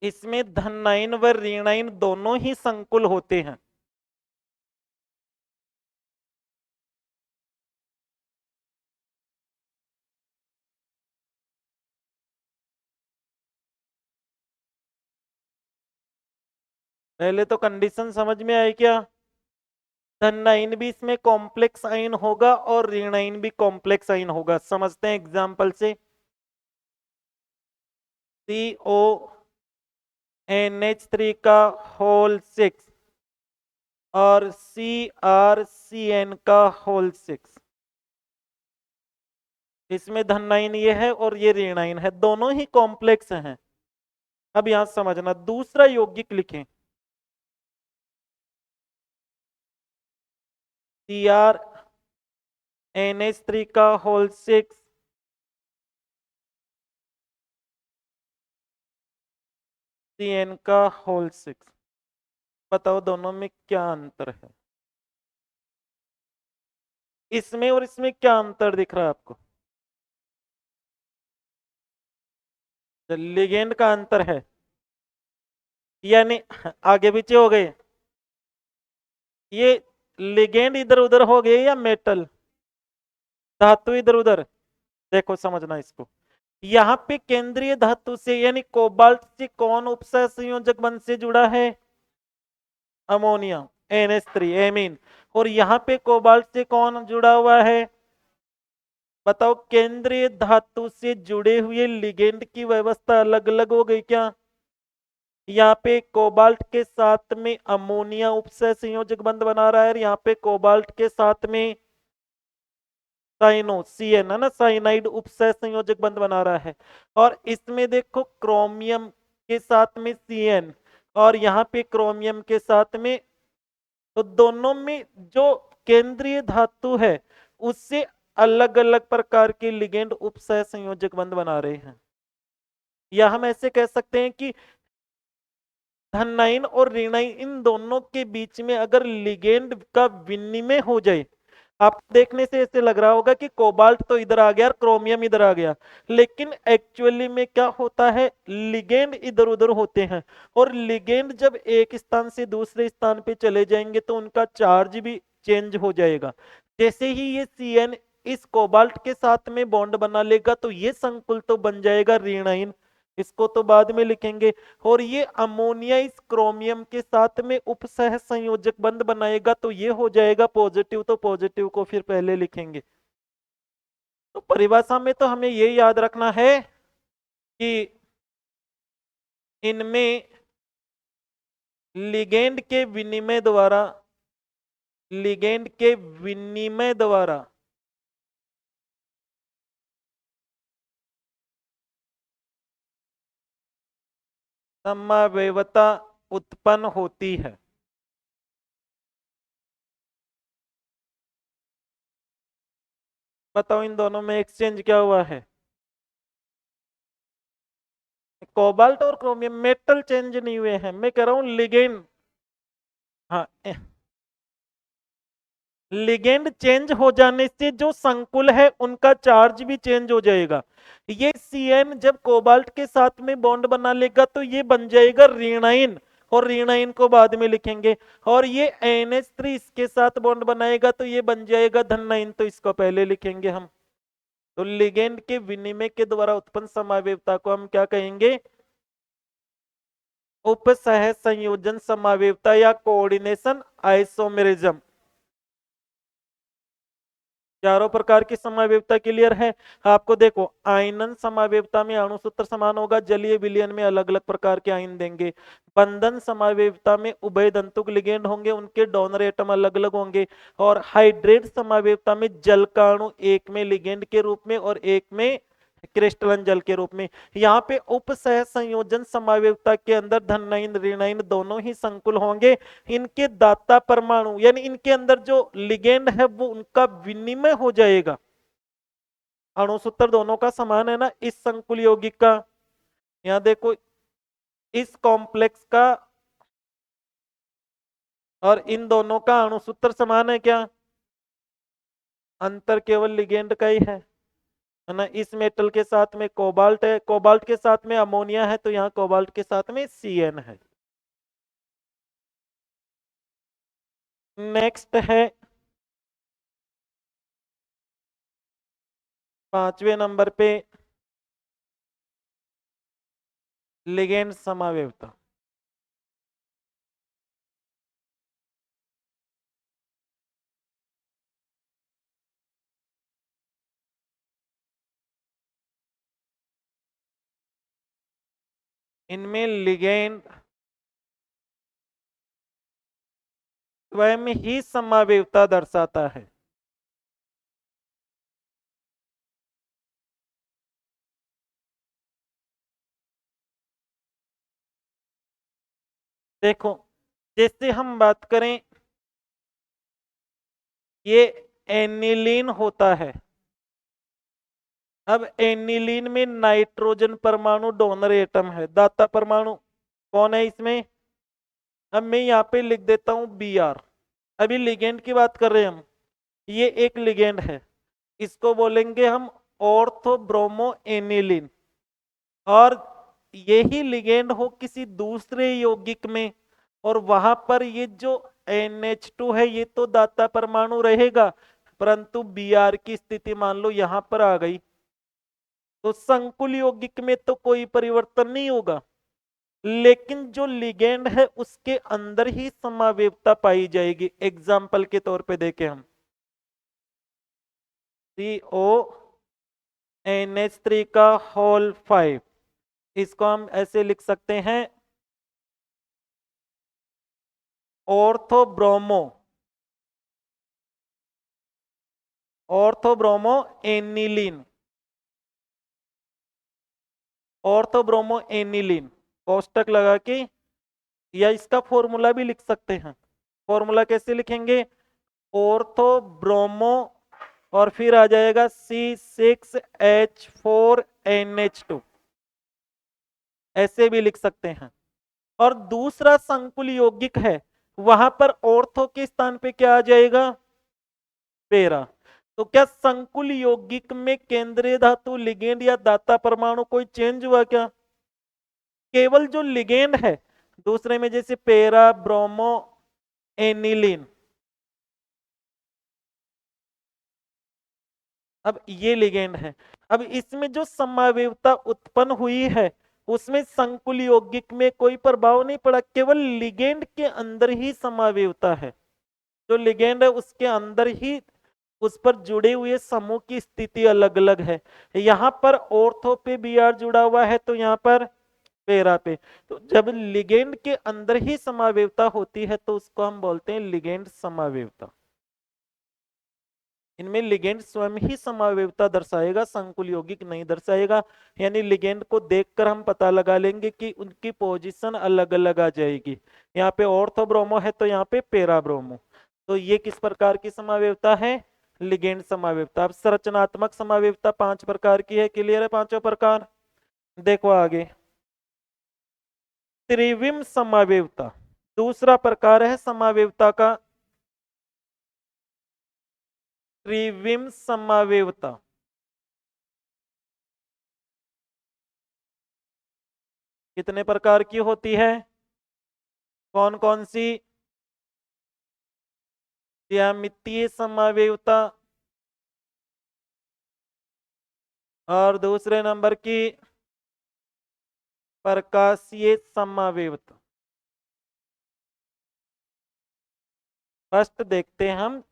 इसमें धनाइन व ऋणाइन दोनों ही संकुल होते हैं। पहले तो कंडीशन समझ में आई क्या? धनाइन भी इसमें कॉम्प्लेक्स आइन होगा और ऋणाइन भी कॉम्प्लेक्स आइन होगा। समझते हैं एग्जांपल से। CONH3 का होल 6 और CrCN का होल 6। इसमें धनाइन ये है और ये ऋणाइन है, दोनों ही कॉम्प्लेक्स हैं। अब यहां समझना, दूसरा यौगिक लिखें, CrNH3 का होल 6, CN का होल 6। बताओ दोनों में क्या अंतर है? इसमें और इसमें क्या अंतर दिख रहा है आपको? लिगेंड का अंतर है, यानी आगे पीछे हो गए। ये लिगेंड इधर उधर हो गए या मेटल धातु इधर उधर? देखो समझना इसको, यहाँ पे केंद्रीय धातु से यानी कोबाल्ट से कौन उपसह संयोजक बंध से जुड़ा है? Ammonia, NH3 amine. और यहाँ पे कोबाल्ट से कौन जुड़ा हुआ है? बताओ, केंद्रीय धातु से जुड़े हुए लिगेंड की व्यवस्था अलग अलग हो गई क्या? यहाँ पे कोबाल्ट के साथ में अमोनिया उपसह संयोजक बंध बना रहा है, यहाँ पे कोबाल्ट के साथ में साइनो CN है ना, साइनाइड उपसह संयोजक बंध बना रहा है। और इसमें देखो क्रोमियम के साथ में CN और यहाँ पे क्रोमियम के साथ में, तो दोनों में जो केंद्रीय धातु है उससे अलग अलग प्रकार के लिगेंड उपसह संयोजक बंध बना रहे हैं। या हम ऐसे कह सकते हैं कि धनाइन और ऋणाइन इन दोनों के बीच में अगर लिगेंड का विनिमय हो जाए, आप देखने से ऐसे लग रहा होगा कि कोबाल्ट तो इधर आ गया और क्रोमियम इधर आ गया, लेकिन एक्चुअली में क्या होता है, लिगेंड इधर उधर होते हैं। और लिगेंड जब एक स्थान से दूसरे स्थान पे चले जाएंगे तो उनका चार्ज भी चेंज हो जाएगा। जैसे ही ये CN इस कोबाल्ट के साथ में बॉन्ड बना लेगा तो ये संकुल तो बन जाएगा ऋणाइन, इसको तो बाद में लिखेंगे। और ये अमोनिया इस क्रोमियम के साथ में उपसह संयोजक बंध बनाएगा तो ये हो जाएगा पॉजिटिव, तो पॉजिटिव को फिर पहले लिखेंगे। तो परिभाषा में तो हमें ये याद रखना है कि इनमें लिगेंड के विनिमय द्वारा, लिगेंड के विनिमय द्वारा समवेवता उत्पन्न होती है। बताओ इन दोनों में एक्सचेंज क्या हुआ है? कोबाल्ट और क्रोमियम मेटल चेंज नहीं हुए हैं, मैं कह रहा हूं लिगेंड। हाँ, लिगेंड चेंज हो जाने से जो संकुल है उनका चार्ज भी चेंज हो जाएगा। ये Cn जब कोबाल्ट के साथ में बॉन्ड बना लेगा तो ये बन जाएगा ऋणाइन, और ऋणाइन को बाद में लिखेंगे। और ये NH3 इसके साथ बॉन्ड बनाएगा तो ये बन जाएगा धनाइन, तो इसको पहले लिखेंगे हम। तो लिगेंड के विनिमय के द्वारा उत्पन्न समावेवता को हम क्या कहेंगे? उपसह संयोजन समावेवता या कोऑर्डिनेशन आइसोमेरिज्म। चारों प्रकार की समावेवता क्लियर है आपको? देखो, आयनन समावेवता में अणु सूत्र समान होगा, जलीय विलयन में अलग अलग प्रकार के आयन देंगे। बंधन समावेवता में उभय दंतुक लिगेंड होंगे, उनके डोनर एटम अलग अलग होंगे। और हाइड्रेट समावेवता में जल का अणु एक में लिगेंड के रूप में और एक में क्रिस्टलन जल के रूप में। यहाँ पे उपसह संयोजन समावेवता के अंदर धनाइन ऋणाइन दोनों ही संकुल होंगे। इनके दाता परमाणु यानी इनके अंदर जो लिगेंड है वो उनका विनिमय हो जाएगा। अणु सूत्र दोनों का समान है ना इस संकुल यौगिक का। यहां देखो, इस कॉम्प्लेक्स का और इन दोनों का अणु सूत्र समान है क्या? अंतर केवल लिगेंड का ही है ना? इस मेटल के साथ में कोबाल्ट है, कोबाल्ट के साथ में अमोनिया है, तो यहाँ कोबाल्ट के साथ में Cn है। नेक्स्ट है 5वें नंबर पे लिगेंड समावेवता। इनमें लिगेंड स्वयं ही समावेवता दर्शाता है। देखो, जैसे हम बात करें, ये एनिलीन होता है। अब एनिलीन में नाइट्रोजन परमाणु डोनर एटम है, दाता परमाणु कौन है इसमें? अब मैं यहाँ पे लिख देता हूं Br। अभी लिगेंड की बात कर रहे हैं हम, ये एक लिगेंड है, इसको बोलेंगे हम ऑर्थो ब्रोमो एनिलीन। और यही लिगेंड हो किसी दूसरे यौगिक में, और वहां पर ये जो NH2 है ये तो दाता परमाणु रहेगा, परंतु Br की स्थिति मान लो यहां पर आ गई, तो संकुल यौगिक में तो कोई परिवर्तन नहीं होगा, लेकिन जो लिगेंड है उसके अंदर ही समावेवता पाई जाएगी। एग्जाम्पल के तौर पे देखें हम, CONH3 का होल 5, इसको हम ऐसे लिख सकते हैं ऑर्थोब्रोमो, ऑर्थोब्रोमो एनिलीन, ऑर्थोब्रोमो एनिलीन कोष्टक लगा के, या इसका फॉर्मूला भी लिख सकते हैं। फॉर्मूला कैसे लिखेंगे? ऑर्थोब्रोमो और फिर आ जाएगा C6H4NH2, ऐसे भी लिख सकते हैं। और दूसरा संकुल यौगिक है, वहां पर ऑर्थो के स्थान पे क्या आ जाएगा? पेरा। तो क्या संकुल यौगिक में केंद्रीय धातु लिगेंड या दाता परमाणु कोई चेंज हुआ क्या? केवल जो लिगेंड है, दूसरे में जैसे पेरा ब्रोमो एनिलीन, अब ये लिगेंड है। अब इसमें जो समावेवता उत्पन्न हुई है उसमें संकुल यौगिक में कोई प्रभाव नहीं पड़ा, केवल लिगेंड के अंदर ही समावेवता है। जो लिगेंड है उसके अंदर ही उस पर जुड़े हुए समूह की स्थिति अलग अलग है। यहाँ पर ऑर्थो पे Br जुड़ा हुआ है तो यहाँ पर पेरा पे। तो जब लिगेंड के अंदर ही समावेवता होती है तो उसको हम बोलते हैं लिगेंड समावेवता। इनमें लिगेंड स्वयं ही समावेवता दर्शाएगा, संकुल यौगिक नहीं दर्शाएगा। यानी लिगेंड को देखकर हम पता लगा लेंगे कि उनकी पोजीशन अलग अलग आ जाएगी। यहाँ पे ऑर्थो ब्रोमो है तो यहाँ पे पेरा ब्रोमो। तो ये किस प्रकार की समावेवता है? लिगेंड समावेवता। अब संरचनात्मक समावेवता 5 प्रकार की है। क्लियर है पांचों प्रकार? देखो आगे, त्रिविम समावेवता दूसरा प्रकार है समावेवता का, त्रिविम समावेवता। कितने प्रकार की होती है? कौन कौन सी? ज्यामितीय समावेवता, और दूसरे नंबर की प्रकाशीय समावेवता। फर्स्ट देखते हैं हम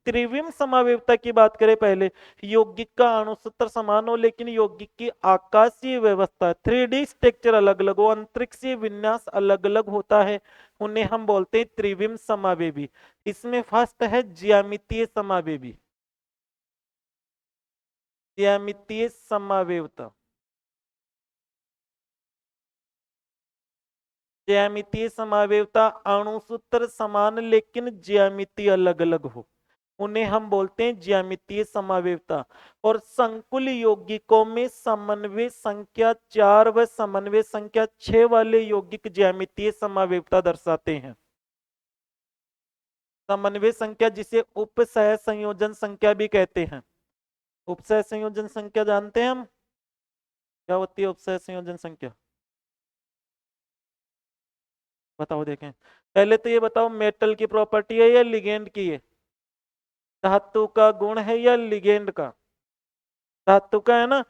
त्रिविम समावेवता की बात करें। पहले यौगिक का अणुसूत्र समान हो लेकिन यौगिक की आकाशीय व्यवस्था 3D स्ट्रक्चर अलग अलग हो, अंतरिक्षीय विन्यास अलग अलग होता है, उन्हें हम बोलते हैं त्रिविम समावेवी। इसमें फर्स्ट है ज्यामितीय समावेवी। ज्यामितीय समावेवता, ज्यामितीय समावेवता अणुसूत्र समान लेकिन ज्यामिति अलग अलग हो, उन्हें हम बोलते हैं ज्यामितीय समावेवता। और संकुल यौगिकों में समन्वय संख्या 4 व समन्वय संख्या 6 वाले यौगिक ज्यामितीय समावेवता दर्शाते हैं। समन्वय संख्या जिसे उपसह संयोजन संख्या भी कहते हैं। उपसह संयोजन संख्या जानते हैं हम, क्या होती है उपसह संयोजन संख्या? बताओ देखें। पहले तो ये बताओ, मेटल की प्रॉपर्टी है या लिगेंड की है? धातु का गुण है या लिगेंड का? धातु का है ना।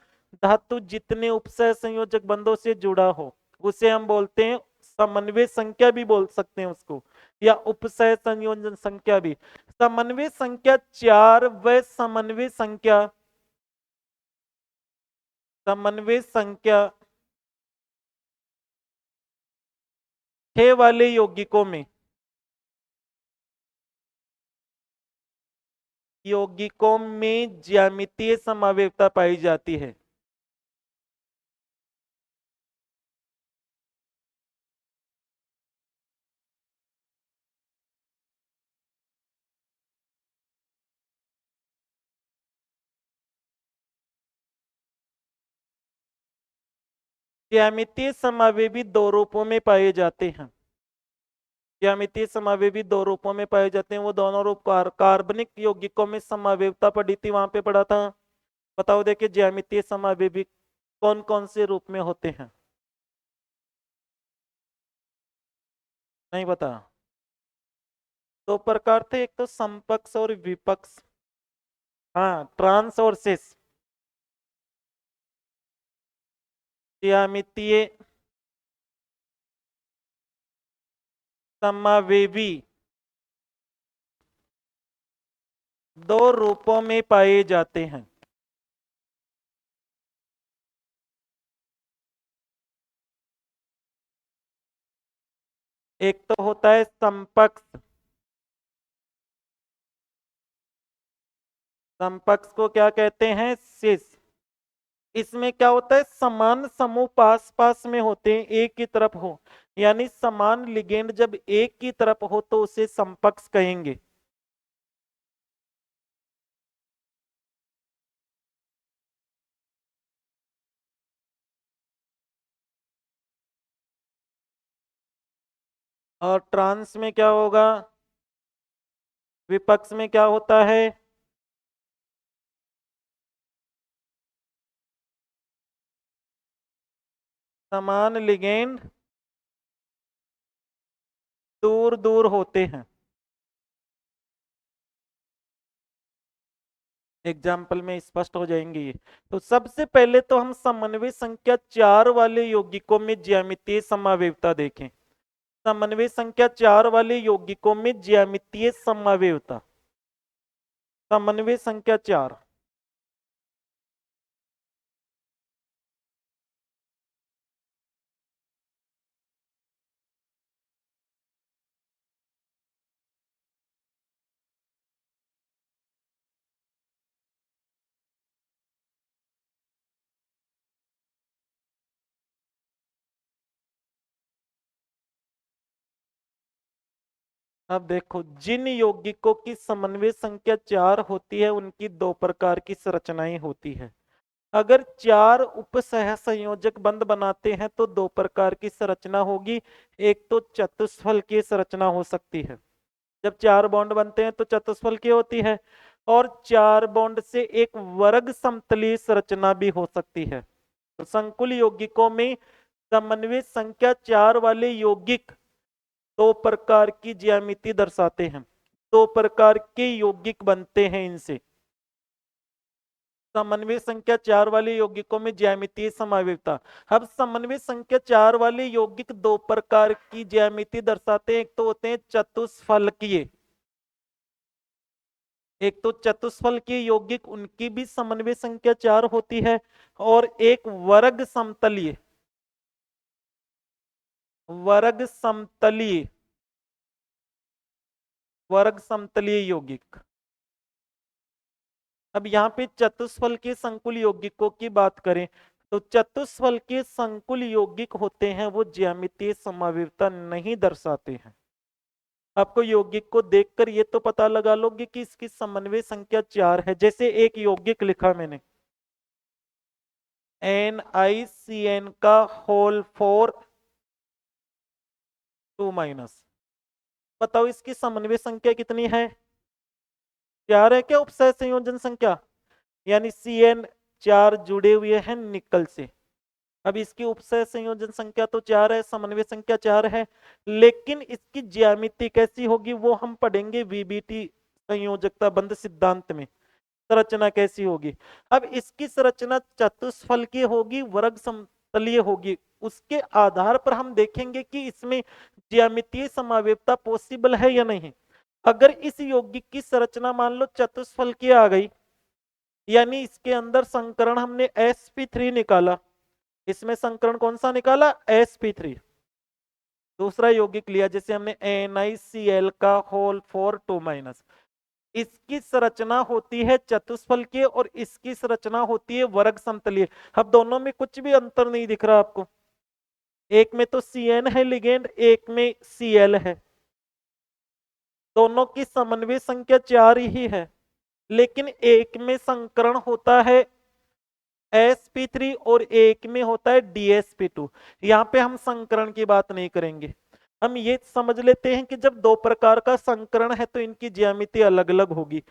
धातु जितने उपसह संयोजक बंधों से जुड़ा हो उसे हम बोलते हैं समन्वय संख्या भी बोल सकते हैं उसको, या उपसह संयोजन संख्या भी। समन्वय संख्या 4 व समन्वय संख्या 6 वाले यौगिकों में, यौगिकों में ज्यामितीय समावेवता पाई जाती है। ज्यामितीय समावेवी दो रूपों में पाए जाते हैं। ज्यामितीय समावेवी दो रूपों में पाए जाते हैं। वो दोनों रूप कार्बनिक यौगिकों में समावेवता पढ़ी थी, वहां पे पढ़ा था। बताओ देखिए ज्यामितीय समावेवी कौन कौन से रूप में होते हैं? नहीं बता। दो प्रकार थे, एक तो समपक्ष और विपक्ष। हाँ, ट्रांस और सिस। ज्यामितीय समावेवी दो रूपों में पाए जाते हैं। एक तो होता है समपक्ष। समपक्ष को क्या कहते हैं? सिस। इसमें क्या होता है, समान समूह पास पास में होते हैं, एक की तरफ हो, यानी समान लिगेंड जब एक की तरफ हो तो उसे समपक्ष कहेंगे। और ट्रांस में क्या होगा? विपक्ष में क्या होता है? समान लिगेंड दूर दूर होते हैं। एग्जाम्पल में स्पष्ट हो जाएंगे ये। तो सबसे पहले तो हम समन्वय संख्या 4 वाले यौगिकों में ज्यामितीय समावेवता देखें। समन्वय संख्या 4 वाले यौगिकों में ज्यामितीय समावेवता। समन्वय संख्या 4। अब देखो, जिन यौगिकों की समन्वय संख्या 4 होती है उनकी दो प्रकार की संरचनाएं होती है। अगर 4 उपसह संयोजक बंध बनाते हैं तो दो प्रकार की संरचना होगी। एक तो चतुष्फलकीय संरचना हो सकती है, जब 4 बॉन्ड बनते हैं तो चतुष्फलकीय होती है, और 4 बॉन्ड से एक वर्ग समतलीय संरचना भी हो सकती है। तो संकुल यौगिकों में समन्वय संख्या 4 वाले यौगिक दो प्रकार की ज्यामिति दर्शाते हैं। दो प्रकार के यौगिक बनते हैं इनसे। समन्वय संख्या 4 वाले यौगिकों में ज्यामितीय समन्वयता। अब समन्वय संख्या 4 वाले यौगिक दो प्रकार की ज्यामिति दर्शाते हैं। एक तो होते हैं चतुष्फलकीय, एक तो चतुष्फलकीय यौगिक, उनकी भी समन्वय संख्या 4 होती है, और एक वर्ग समतलीय, वर्ग समतलीय, वर्ग समतलीय यौगिक। अब यहाँ पे चतुष्फल के संकुल यौगिकों की बात करें तो चतुष्फल के संकुल यौगिक होते हैं वो ज्यामितीय समन्वयता नहीं दर्शाते हैं। आपको यौगिक को देखकर ये तो पता लगा लोगे कि इसकी समन्वय संख्या 4 है। जैसे एक यौगिक लिखा मैंने NiCN का होल 4 2-, बताओ इसकी समन्वय संख्या कितनी है? 4 है क्या उपसय संयोजन संख्या? यानी CN 4 जुड़े हुए हैं निकल से। अब इसकी उपसय संयोजन संख्या तो 4 है, समन्वय संख्या 4 है, लेकिन इसकी ज्यामिति कैसी होगी वो हम पढ़ेंगे VBT संयोजकता बंध सिद्धांत में। संरचना कैसी होगी? अब इसकी संरचना चतुष्फलकीय होगी, वर्ग समतलीय होगी। उसके आधार पर हम देखेंगे कि इसमें ज्यामितीय समन्वयता पॉसिबल है या नहीं। अगर इस यौगिक की संरचना मान लो चतुष्फलकीय आ गई, यानी इसके अंदर संकरण हमने sp3 निकाला, इसमें संकरण कौन सा निकाला? sp3। दूसरा यौगिक लिया जैसे हमने NiCl का होल 4 2-, इसकी संरचना होती है चतुष्फलकीय और इसकी संरचना होती है वर्ग समतलीय। अब दोनों में कुछ भी अंतर नहीं दिख रहा आपको, एक में तो CN है लिगेंड, एक में Cl है, दोनों की समन्वय संख्या 4 ही है, लेकिन एक में संकरण होता है sp3 और एक में होता है dsp2। यहां पे हम संकरण की बात नहीं करेंगे, हम ये समझ लेते हैं कि जब दो प्रकार का संकरण है तो इनकी ज्यामिति अलग अलग होगी।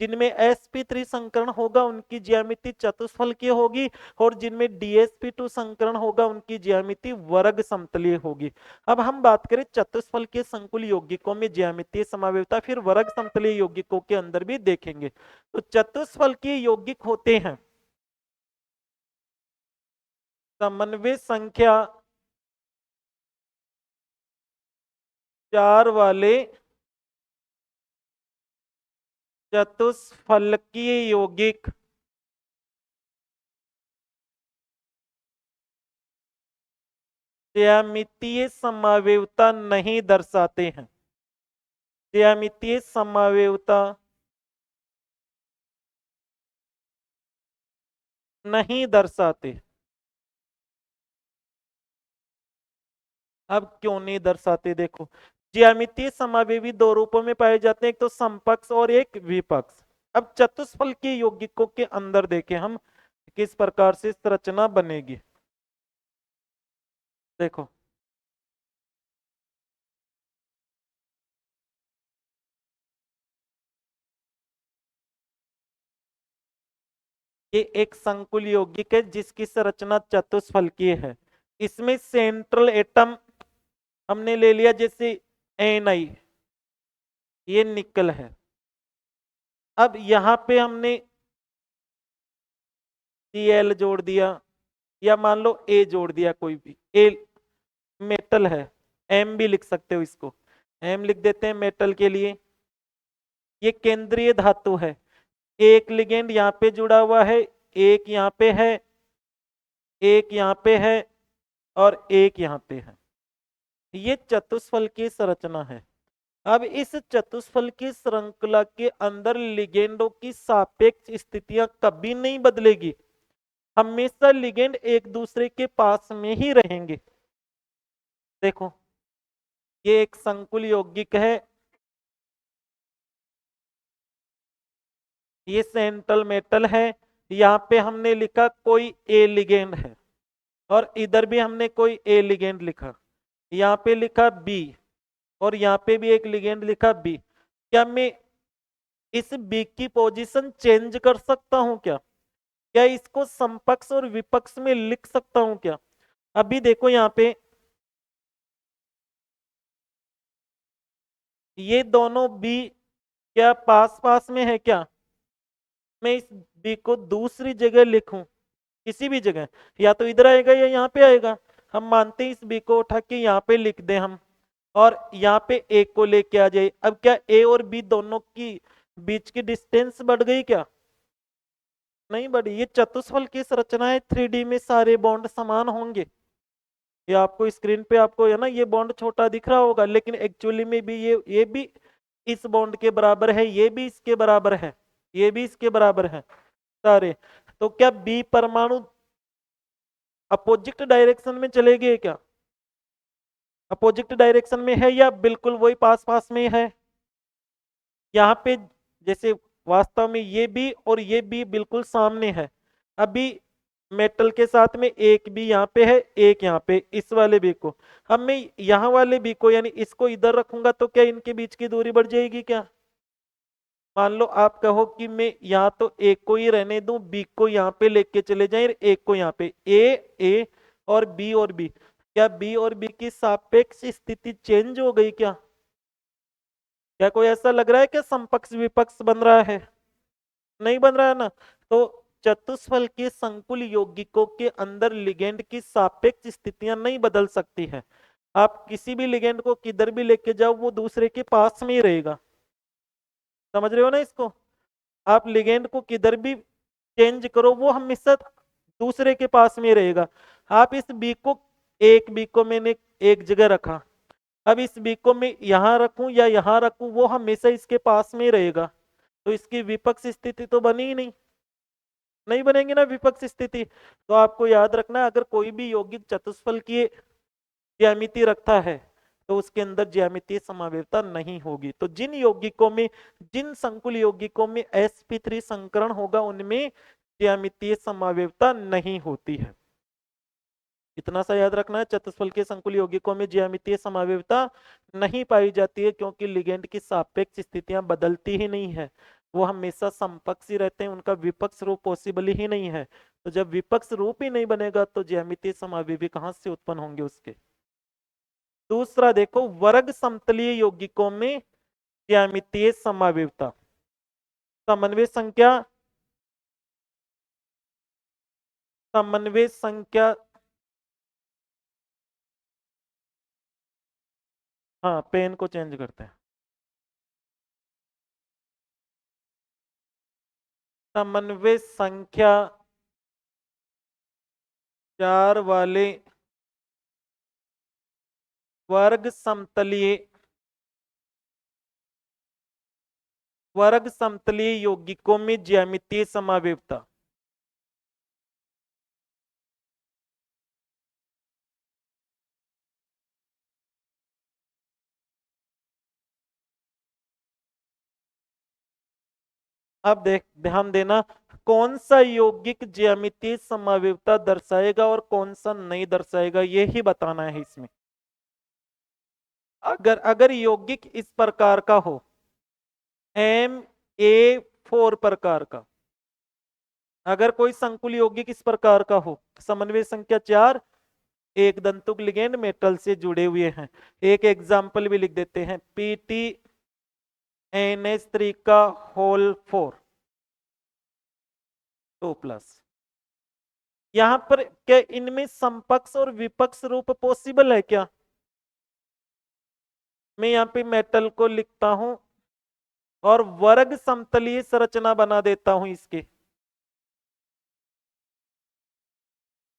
जिनमें sp3 संकरण होगा उनकी ज्यामिति चतुष्फलकीय होगी, और जिनमें dsp2 संकरण होगा उनकी ज्यामिति वर्ग समतलीय होगी। अब हम बात करें चतुष्फलकीय संकुल यौगिकों में ज्यामितीय समन्वयता, फिर वर्ग समतलीय यौगिकों के अंदर भी देखेंगे। तो चतुष्फलकीय यौगिक होते हैं समन्वय संख्या 4 वाले चतुष्फलकीय यौगिक ज्यामितीय समन्वयता नहीं दर्शाते हैं, ज्यामितीय समन्वयता नहीं दर्शाते। अब क्यों नहीं दर्शाते? देखो, ज्यामितीय समन्वयी दो रूपों में पाए जाते हैं, एक तो समपक्ष और एक विपक्ष। अब चतुष्फलकीय यौगिकों के अंदर देखें हम किस प्रकार से संरचना बनेगी। देखो, ये एक संकुल यौगिक है जिसकी संरचना चतुष्फलकीय है। इसमें सेंट्रल एटम हमने ले लिया जैसे Ni, ये निकल है। अब यहां पे हमने Cl जोड़ दिया, या मान लो A जोड़ दिया, कोई भी A मेटल है, M भी लिख सकते हो, इसको M लिख देते हैं मेटल के लिए। ये केंद्रीय धातु है, एक लिगेंड यहाँ पे जुड़ा हुआ है, एक यहाँ पे है, एक यहाँ पे है, और एक यहाँ पे है। ये चतुष्फल की संरचना है। अब इस चतुष्फल की श्रृंखला के अंदर लिगेंडों की सापेक्ष स्थितियां कभी नहीं बदलेगी, हमेशा लिगेंड एक दूसरे के पास में ही रहेंगे। देखो, ये एक संकुल यौगिक है, ये सेंट्रल मेटल है, यहाँ पे हमने लिखा कोई ए लिगेंड है, और इधर भी हमने कोई ए लिगेंड लिखा, यहाँ पे लिखा बी, और यहाँ पे भी एक लिगेंड लिखा बी। क्या मैं इस बी की पोजीशन चेंज कर सकता हूं क्या? क्या इसको समपक्ष और विपक्ष में लिख सकता हूं क्या? अभी देखो यहाँ पे ये दोनों बी क्या पास पास में है क्या? मैं इस बी को दूसरी जगह लिखूं, किसी भी जगह, या तो इधर आएगा या यहाँ पे आएगा। हम मानते हैं इस बी को उठा के यहाँ पे लिख दें हम, और यहाँ पे ए को लेके आ जाए। अब क्या ए और बी दोनों की बीच की डिस्टेंस बढ़ गई क्या? नहीं बढ़ी। ये चतुष्फल की संरचना है, 3D में सारे बॉन्ड समान होंगे। ये आपको स्क्रीन पे आपको है ना ये बॉन्ड छोटा दिख रहा होगा, लेकिन एक्चुअली में भी ये भी इस बॉन्ड के बराबर है, ये भी इसके बराबर है, ये भी इसके बराबर है सारे। तो क्या बी परमाणु अपोजिट डायरेक्शन में चले गए क्या? अपोजिट डायरेक्शन में है या बिल्कुल वही पास पास में है? यहाँ पे जैसे वास्तव में ये भी और ये भी बिल्कुल सामने है। अभी मेटल के साथ में एक भी यहाँ पे है, एक यहाँ पे इस वाले बी को, अब मैं यहाँ वाले बी को यानी इसको इधर रखूंगा तो क्या इनके बीच की दूरी बढ़ जाएगी क्या? मान लो आप कहो कि मैं यहाँ तो एक को ही रहने दूं, बी को यहाँ पे लेके चले जाए, एक को यहाँ पे, ए और बी, क्या बी और बी की सापेक्ष स्थिति चेंज हो गई क्या? क्या कोई ऐसा लग रहा है कि समपक्ष विपक्ष बन रहा है? नहीं बन रहा है ना। तो चतुष्फल के संकुल यौगिकों के अंदर लिगेंड की सापेक्ष स्थितियां नहीं बदल सकती है। आप किसी भी लिगेंड को किधर भी लेके जाओ वो दूसरे के पास में ही रहेगा। समझ रहे हो ना इसको? आप लिगेंड को किधर भी चेंज करो वो हमेशा दूसरे के पास में रहेगा। आप इस बी को, एक बी को मैंने एक जगह रखा, अब इस बी को मैं यहां रखूं या यहां रखूं वो हमेशा इसके पास में ही रहेगा। तो इसकी विपक्ष स्थिति तो बनी ही नहीं, नहीं बनेगी ना विपक्ष स्थिति। तो आपको याद रखना है, अगर कोई भी यौगिक चतुष्फल की ज्यामिति रखता है तो उसके अंदर ज्यामितीय समावेशता नहीं होगी। तो जिन यौगिकों में, जिन संकुल यौगिकों में sp3 संकरण होगा उनमें ज्यामितीय समावेशता नहीं होती है। इतना सा याद रखना है, चतुष्फल के संकुल यौगिकों में ज्यामितीय समावेशता नहीं पाई जाती है, क्योंकि लिगेंड की सापेक्ष स्थितियां बदलती ही नहीं है, वो हमेशा समपक्षी रहते हैं, उनका विपक्ष रूप पॉसिबल ही नहीं है। तो जब विपक्ष रूप ही नहीं बनेगा तो ज्यामितीय समावेशी कहां से उत्पन्न होंगे उसके। दूसरा देखो, वर्ग समतलीय यौगिकों में ज्यामितीय समावेशता, समन्वय संख्या, समन्वय संख्या, हाँ पेन को चेंज करते हैं, समन्वय संख्या 4 वाले वर्ग समतलीय, वर्ग समतलीय यौगिकों में ज्यामितीय समावेशता। अब देख ध्यान देना, कौन सा यौगिक ज्यामितीय समावेशता दर्शाएगा और कौन सा नहीं दर्शाएगा, यही बताना है इसमें। अगर अगर यौगिक इस प्रकार का हो, Ma4 प्रकार का, अगर कोई संकुल यौगिक इस प्रकार का हो, समन्वय संख्या 4, एक दंतुक लिगेंड मेटल से जुड़े हुए हैं, एक एग्जाम्पल भी लिख देते हैं, PTNH3 का होल 4 2+। यहां पर क्या इनमें समपक्ष और विपक्ष रूप पॉसिबल है क्या? मैं यहाँ पे मेटल को लिखता हूं और वर्ग समतलीय संरचना बना देता हूं इसके।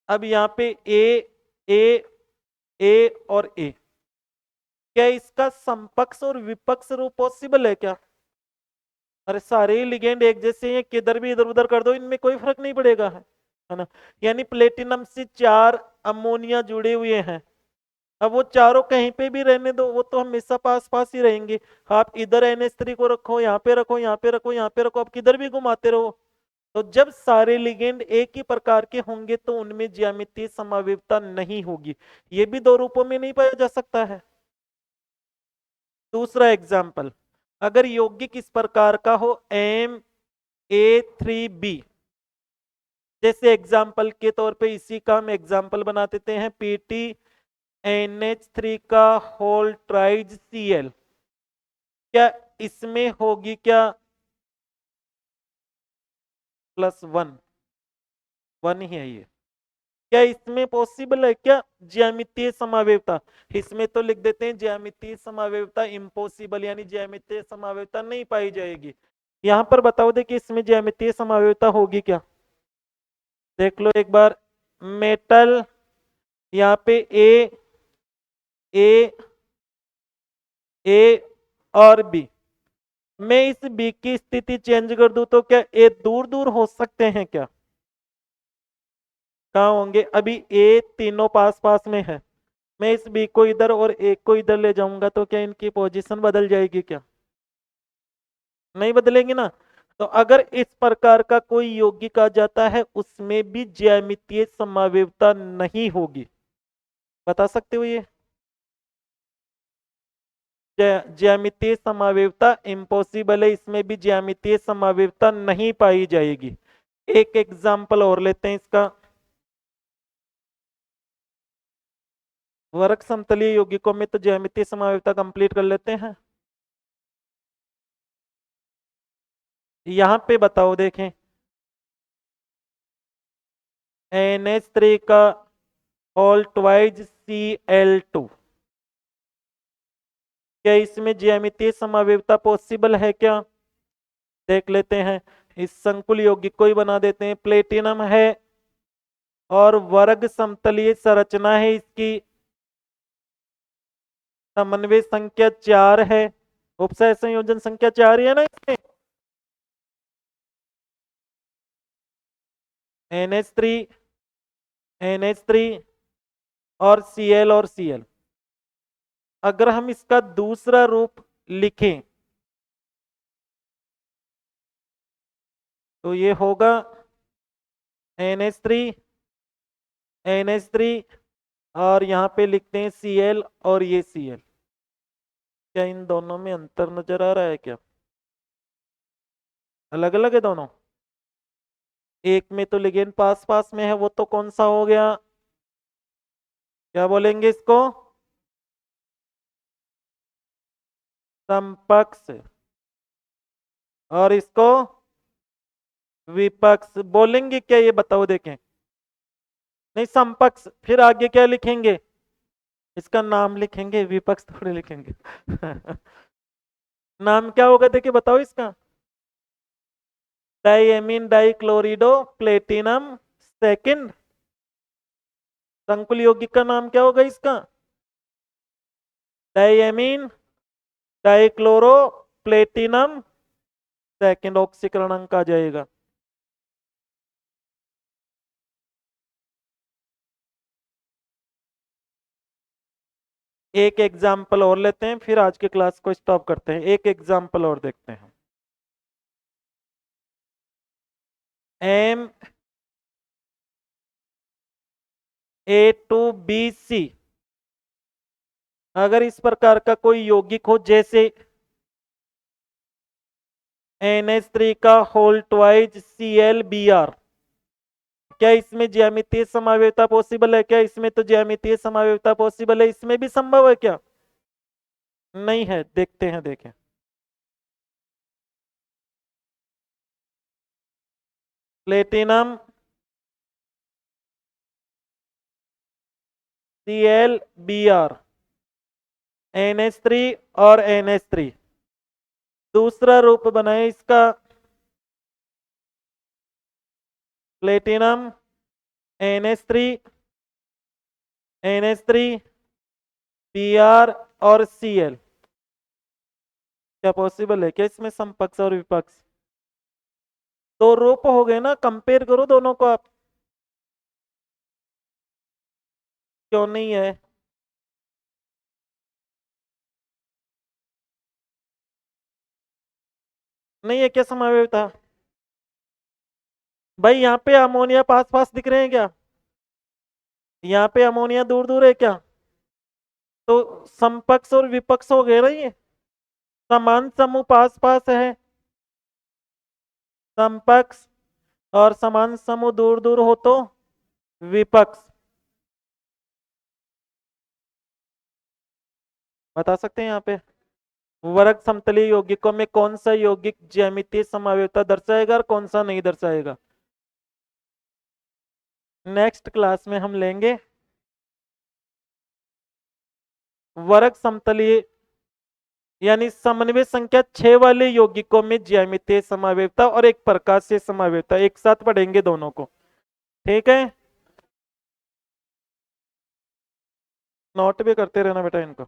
अब यहाँ पे ए ए और ए, क्या इसका समपक्ष और विपक्ष रूप पॉसिबल है क्या? अरे सारे ही लिगेंड एक जैसे हैं, किधर भी इधर उधर कर दो, इनमें कोई फर्क नहीं पड़ेगा, है ना। यानी प्लेटिनम से 4 अमोनिया जुड़े हुए हैं, अब वो चारों कहीं पे भी रहने दो, वो तो हमेशा पास पास ही रहेंगे। आप इधर NH3 को रखो, यहाँ पे रखो, यहाँ पे रखो, यहाँ पे रखो, आप किधर भी घुमाते रहो। तो जब सारे लिगेंड एक ही प्रकार के होंगे तो उनमें ज्यामितीय समावेवता नहीं होगी। ये भी दो रूपों में नहीं पाया जा सकता है। दूसरा एग्जाम्पल, अगर यौगिक इस प्रकार का हो MA3B, जैसे एग्जाम्पल के तौर पे इसी का हम एग्जाम्पल बना देते हैं PTNH3 का होल ट्राइज Cl। क्या इसमें होगी क्या +1, 1 ही है ये। क्या इसमें पॉसिबल है क्या ज्यामितीय समावेवता? इसमें तो लिख देते हैं ज्यामितीय समावेवता इम्पॉसिबल, यानी ज्यामितीय समावेवता नहीं पाई जाएगी। यहां पर बताओ दे कि इसमें ज्यामितीय समावेवता होगी क्या? देख लो एक बार, मेटल यहाँ पे ए और बी, मैं इस बी की स्थिति चेंज कर दूं तो क्या ए दूर दूर हो सकते हैं क्या? कहाँ होंगे? अभी ए तीनों पास पास में है, मैं इस बी को इधर और ए को इधर ले जाऊंगा तो क्या इनकी पोजीशन बदल जाएगी क्या? नहीं बदलेंगे ना। तो अगर इस प्रकार का कोई यौगिक आ जाता है उसमें भी ज्यामितीय समावेवता नहीं होगी। बता सकते हो ये? ज्यामितीय समावेवता इम्पॉसिबल है, इसमें भी ज्यामितीय समावेवता नहीं पाई जाएगी। एक एग्जाम्पल और लेते हैं इसका, वर्ग समतलीय यौगिकों में तो ज्यामितीय समावेवता कंप्लीट कर लेते हैं। यहां पे बताओ देखें, NH3 का होल ट्वाइज Cl2, क्या इसमें ज्यामितीय समावेवता पॉसिबल है क्या? देख लेते हैं, इस संकुल यौगिक को ही बना देते हैं। प्लेटिनम है और वर्ग समतलीय संरचना है इसकी, समन्वय संख्या 4 है, उपसय संयोजन संख्या 4 ही है ना इसमें। NH3 NH3 और Cl, अगर हम इसका दूसरा रूप लिखें तो ये होगा NH3 और यहाँ पे लिखते हैं Cl और ये Cl। क्या इन दोनों में अंतर नजर आ रहा है क्या? अलग अलग है दोनों। एक में तो लिगेंड पास पास में है, वो तो कौन सा हो गया? क्या बोलेंगे इसको? समपक्ष। और इसको विपक्ष बोलेंगे क्या, ये बताओ देखें। नहीं समपक्ष, फिर आगे क्या लिखेंगे? इसका नाम लिखेंगे, विपक्ष थोड़े लिखेंगे। नाम क्या होगा देखिए, बताओ इसका। Diamine डाइक्लोरिडो platinum second. संकुल यौगिक का नाम क्या होगा इसका? डाइएमीन डाइक्लोरो प्लेटिनम सेकंड, ऑक्सीकरण अंक आ जाएगा। एक एग्जाम्पल और लेते हैं फिर आज के क्लास को स्टॉप करते हैं। एक एग्जाम्पल और देखते हैं, MA2BC, अगर इस प्रकार का कोई यौगिक हो जैसे NH3 का होल ट्वाइज ClBr, क्या इसमें ज्यामितीय समावेवता पॉसिबल है क्या? इसमें तो ज्यामितीय समावेवता पॉसिबल है, इसमें भी संभव है क्या? नहीं है, देखते हैं देखें। प्लेटिनम ClBr, NH3 और NH3, दूसरा रूप बनाए इसका, प्लेटिनम NH3 Br और Cl, क्या पॉसिबल है क्या इसमें समपक्ष और विपक्ष? दो रूप हो गए ना, कंपेयर करो दोनों को आप। क्यों नहीं है? नहीं है क्या समावयवता? भाई यहाँ पे अमोनिया पास पास दिख रहे हैं क्या? यहाँ पे अमोनिया दूर दूर है क्या? तो समपक्ष और विपक्ष हो गए ना ये। समान समूह पास पास है, समपक्ष, और समान समूह दूर दूर हो तो विपक्ष। बता सकते हैं यहाँ पे वर्ग समतलीय यौगिकों में कौन सा यौगिक ज्यामितीय समावयवता दर्शाएगा और कौन सा नहीं दर्शाएगा? नेक्स्ट क्लास में हम लेंगे वर्ग समतलीय यानी समन्वय संख्या 6 वाले यौगिकों में ज्यामितीय समावयवता और एक प्रकाशीय समावयवता, एक साथ पढ़ेंगे दोनों को। ठीक है, नोट भी करते रहना बेटा इनको।